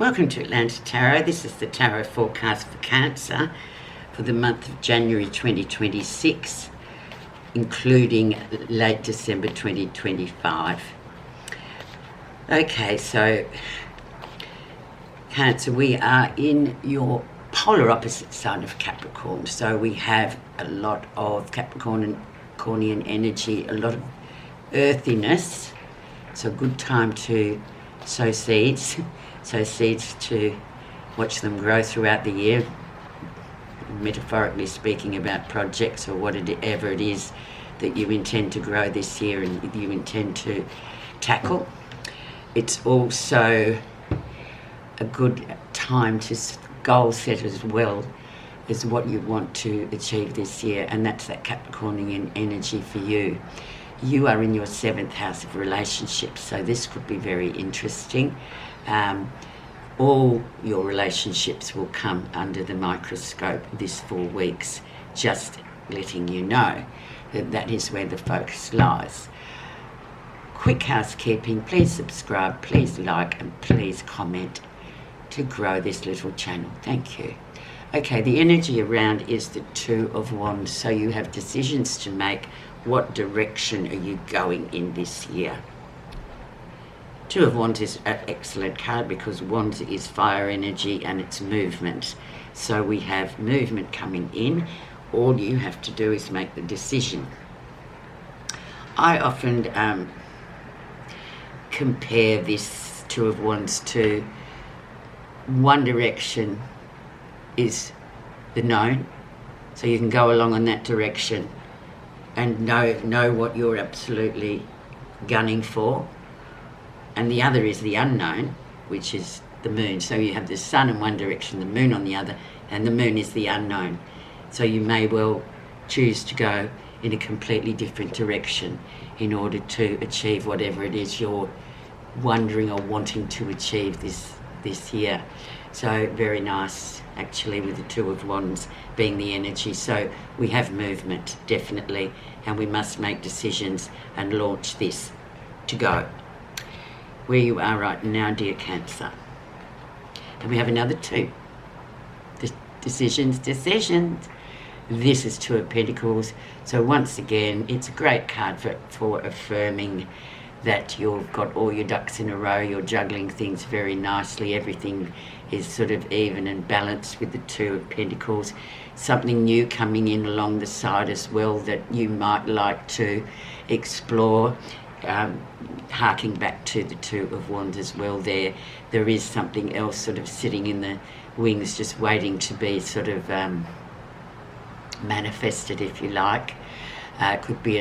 Welcome to Atlanta Tarot. This is the Tarot forecast for Cancer for the month of January 2026, including late December 2025. Okay, so Cancer, we are in your polar opposite sign of Capricorn. So we have a lot of Capricornian energy, a lot of earthiness. It's a good time to sow seeds to watch them grow throughout the year, metaphorically speaking, about projects or whatever it is that you intend to grow this year and you intend to tackle. It's also a good time to goal set as well as what you want to achieve this year, and that's that Capricornian energy for you. You are in your 7th house of relationships, so this could be very interesting. All your relationships will come under the microscope this 4 weeks, just letting you know that that is where the focus lies. Quick housekeeping, please subscribe, please like, and please comment to grow this little channel. Thank you. Okay, the energy around is the 2 of Wands, so you have decisions to make. What direction are you going in this year? 2 of Wands is an excellent card because Wands is fire energy and it's movement. So we have movement coming in. All you have to do is make the decision. I often compare this 2 of Wands to one direction is the known. So you can go along in that direction and know what you're absolutely gunning for. And the other is the unknown, which is the moon. So you have the sun in one direction, the moon on the other, and the moon is the unknown. So you may well choose to go in a completely different direction in order to achieve whatever it is you're wondering or wanting to achieve this year. So very nice, actually, with the 2 of Wands being the energy. So we have movement, definitely, and we must make decisions and launch this to go. Where you are right now, dear Cancer. And we have another 2. Decisions. This is 2 of Pentacles. So once again, it's a great card for affirming that you've got all your ducks in a row, you're juggling things very nicely, everything is sort of even and balanced with the 2 of Pentacles. Something new coming in along the side as well that you might like to explore. Harking back to the 2 of Wands as well, there is something else sort of sitting in the wings, just waiting to be sort of manifested, if you like. It could be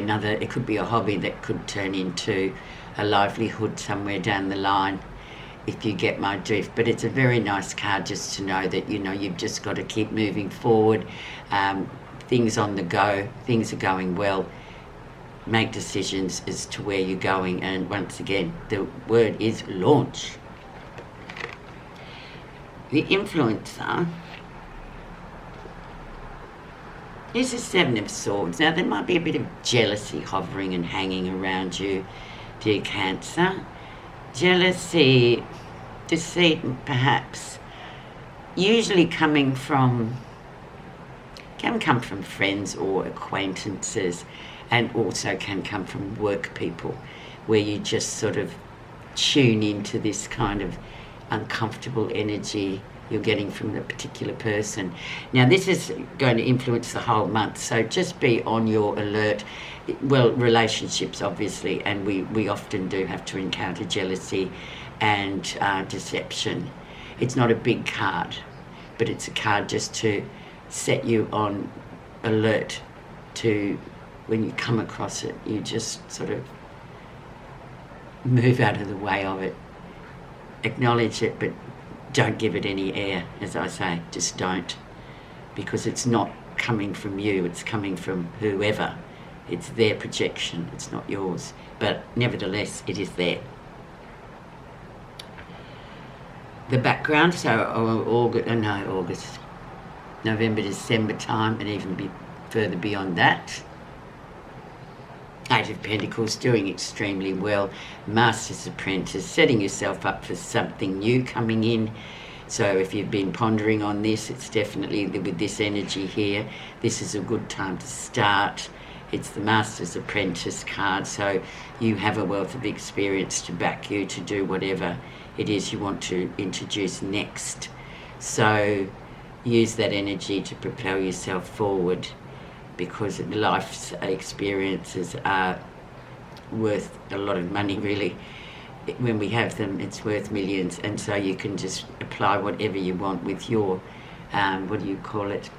a hobby that could turn into a livelihood somewhere down the line, if you get my drift. But it's a very nice card just to know that, you've just got to keep moving forward. Things on the go, things are going well. Make decisions as to where you're going, and once again, the word is launch. The influencer is a 7 of Swords. Now, there might be a bit of jealousy hovering and hanging around you, dear Cancer. Jealousy, deceit, perhaps, usually can come from friends or acquaintances, and also can come from work people, where you just sort of tune into this kind of uncomfortable energy you're getting from the particular person. Now, this is going to influence the whole month, so just be on your alert. Well, relationships, obviously, and we often do have to encounter jealousy and deception. It's not a big card, but it's a card just to set you on alert to, when you come across it, you just sort of move out of the way of it. Acknowledge it, but don't give it any air, as I say. Just don't. Because it's not coming from you, it's coming from whoever. It's their projection, it's not yours. But nevertheless, it is there. The background, so August, November, December time, and even further beyond that. Eight of Pentacles, doing extremely well. Master's Apprentice, setting yourself up for something new coming in. So if you've been pondering on this, it's definitely with this energy here, this is a good time to start. It's the Master's Apprentice card, so you have a wealth of experience to back you to do whatever it is you want to introduce next. So use that energy to propel yourself forward, because life's experiences are worth a lot of money, really. When we have them, it's worth millions, and so you can just apply whatever you want with your, what do you call it?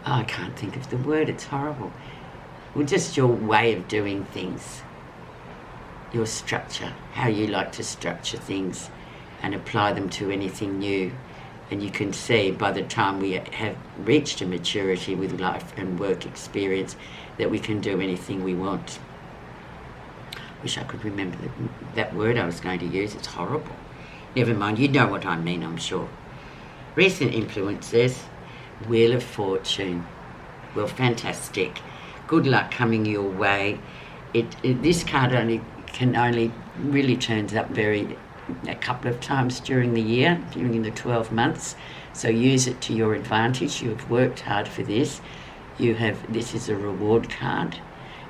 Oh, I can't think of the word, it's horrible. Well, just your way of doing things, your structure, how you like to structure things and apply them to anything new. And you can see by the time we have reached a maturity with life and work experience that we can do anything we want. Wish I could remember that word I was going to use. It's horrible. Never mind, you know what I mean, I'm sure. Recent influences, Wheel of Fortune. Well, fantastic. Good luck coming your way. This card can only really turns up a couple of times during the year, during the 12 months. So use it to your advantage. You have worked hard for this. This is a reward card.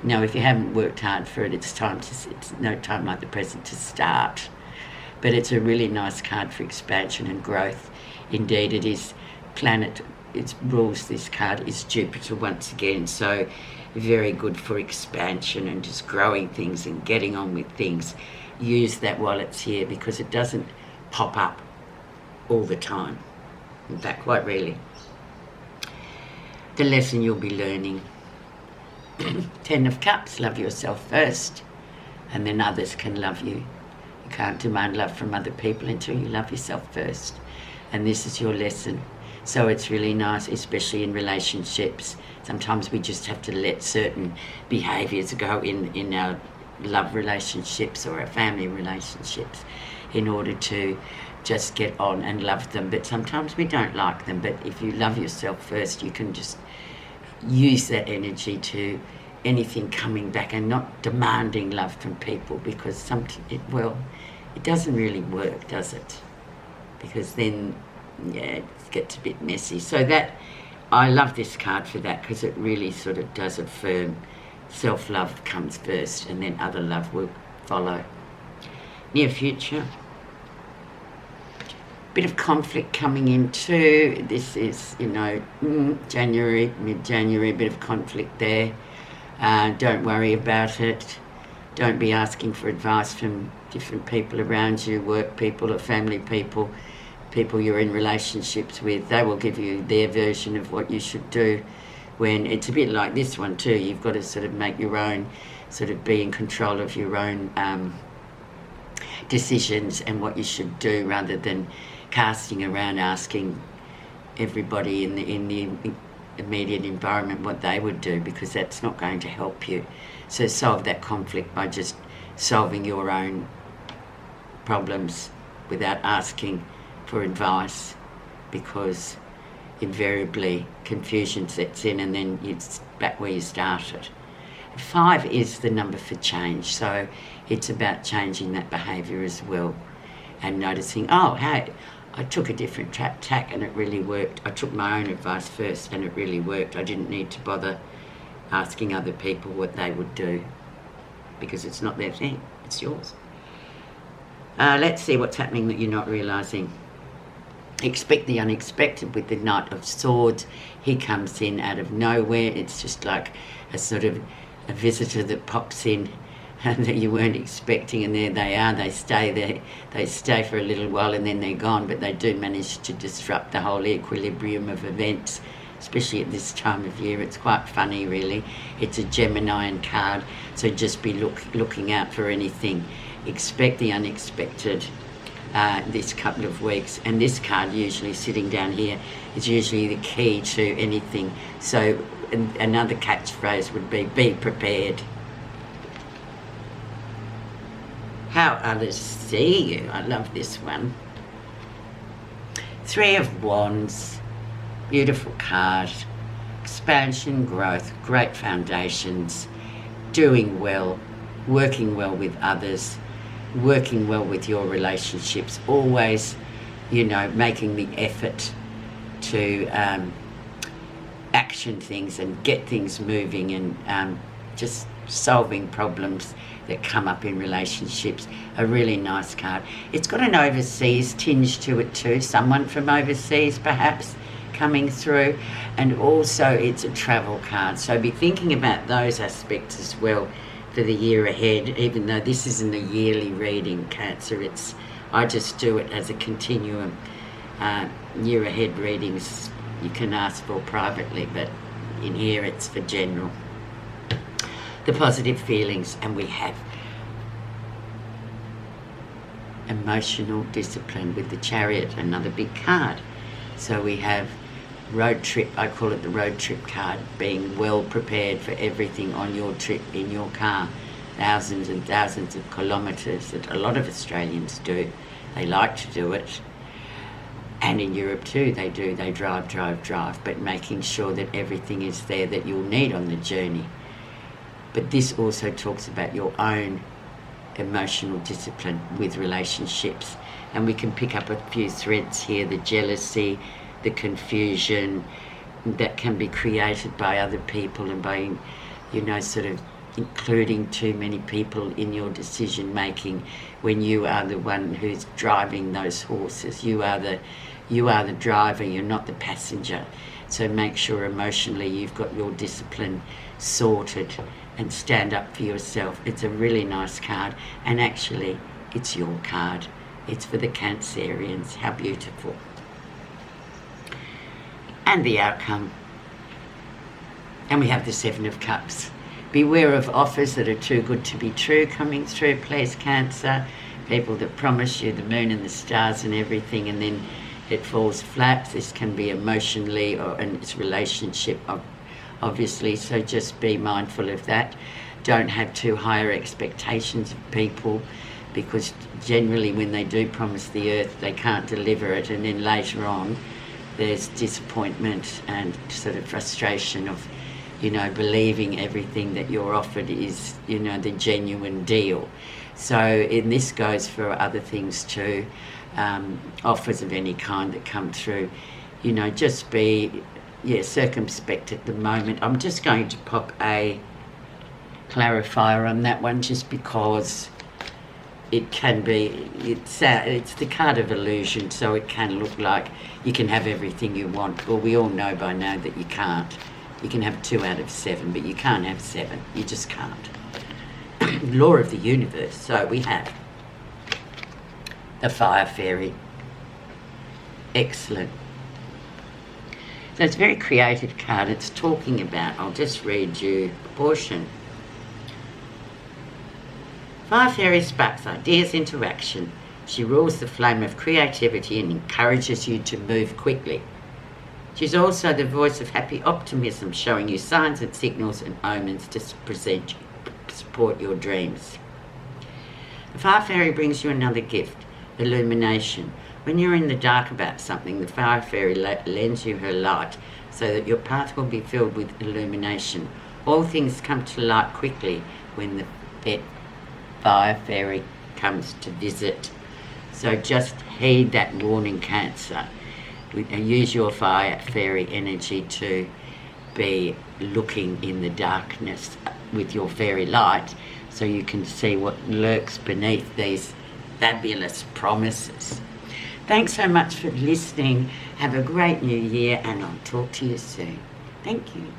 Now, if you haven't worked hard for it, it's no time like the present to start. But it's a really nice card for expansion and growth. Indeed, it is rules this card is Jupiter once again. So very good for expansion and just growing things and getting on with things. Use that while it's here, because it doesn't pop up all the time. In fact, quite rarely. The lesson you'll be learning. 10 of Cups, love yourself first, and then others can love you. You can't demand love from other people until you love yourself first. And this is your lesson. So it's really nice, especially in relationships. Sometimes we just have to let certain behaviours go in our love relationships or our family relationships in order to just get on and love them. But sometimes we don't like them. But if you love yourself first, you can just use that energy to anything coming back and not demanding love from people, because it doesn't really work, does it? Because then, it gets a bit messy. So I love this card for that, because it really sort of does affirm self-love comes first and then other love will follow. Near future, bit of conflict coming in too. This is, January, mid-January, a bit of conflict there. Don't worry about it. Don't be asking for advice from different people around you, work people or family people, people you're in relationships with. They will give you their version of what you should do. When it's a bit like this one too, you've got to sort of make your own, sort of be in control of your own decisions and what you should do, rather than casting around asking everybody in the immediate environment what they would do, because that's not going to help you. So solve that conflict by just solving your own problems without asking for advice, because invariably confusion sets in and then it's back where you started. 5 is the number for change, so it's about changing that behaviour as well, and noticing, hey, I took a different tack and it really worked. I took my own advice first and it really worked. I didn't need to bother asking other people what they would do, because it's not their thing, it's yours. Let's see what's happening that you're not realising. Expect the unexpected with the Knight of Swords. He comes in out of nowhere. It's just like a sort of a visitor that pops in that you weren't expecting, and there they are. They stay there. They stay for a little while and then they're gone, but they do manage to disrupt the whole equilibrium of events, especially at this time of year. It's quite funny, really. It's a Geminian card, so just be looking out for anything. Expect the unexpected this couple of weeks, and this card usually sitting down here is usually the key to anything. So another catchphrase would be prepared. How others see you. I love this one. 3 of Wands, beautiful card. expansion, growth, great foundations, doing well, working well with others, working well with your relationships, always, making the effort to action things and get things moving, and just solving problems that come up in relationships. A really nice card. It's got an overseas tinge to it too, someone from overseas perhaps coming through, and also it's a travel card, so be thinking about those aspects as well for the year ahead. Even though this isn't a yearly reading, Cancer, I just do it as a continuum. Year ahead readings you can ask for privately, but in here it's for general. The positive feelings, and we have emotional discipline with the Chariot, another big card. So we have road trip, I call it the road trip card, being well prepared for everything on your trip in your car. Thousands and thousands of kilometres that a lot of Australians do. They like to do it. And in Europe too, they do. They drive, but making sure that everything is there that you'll need on the journey. But this also talks about your own emotional discipline with relationships. And we can pick up a few threads here, the jealousy, the confusion that can be created by other people, and by, sort of including too many people in your decision making when you are the one who's driving those horses. You are the driver, you're not the passenger. So make sure emotionally you've got your discipline sorted and stand up for yourself. It's a really nice card, and actually it's your card. It's for the Cancerians. How beautiful. And the outcome. And we have the Seven of Cups. Beware of offers that are too good to be true coming through, please, Cancer. People that promise you the moon and the stars and everything, and then it falls flat. This can be emotionally or in its relationship, obviously, so just be mindful of that. Don't have too higher expectations of people, because generally when they do promise the earth, they can't deliver it, and then later on there's disappointment and sort of frustration of, believing everything that you're offered is, the genuine deal. So, and this goes for other things too, offers of any kind that come through. Just be, circumspect at the moment. I'm just going to pop a clarifier on that one, just because it can be, it's the card of illusion, so it can look like you can have everything you want. Well, we all know by now that you can't. You can have 2 out of 7, but you can't have 7. You just can't. Law of the universe. So we have the Fire Fairy. Excellent. So it's a very creative card. It's talking about, I'll just read you a portion. Fire Fairy sparks ideas into action. She rules the flame of creativity and encourages you to move quickly. She's also the voice of happy optimism, showing you signs and signals and omens to support your dreams. The Fire Fairy brings you another gift, illumination. When you're in the dark about something, the Fire Fairy lends you her light so that your path will be filled with illumination. All things come to light quickly when the Fire Fairy comes to visit. So just heed that warning, Cancer. And use your Fire Fairy energy to be looking in the darkness with your fairy light, so you can see what lurks beneath these fabulous promises. Thanks so much for listening. Have a great new year, and I'll talk to you soon. Thank you.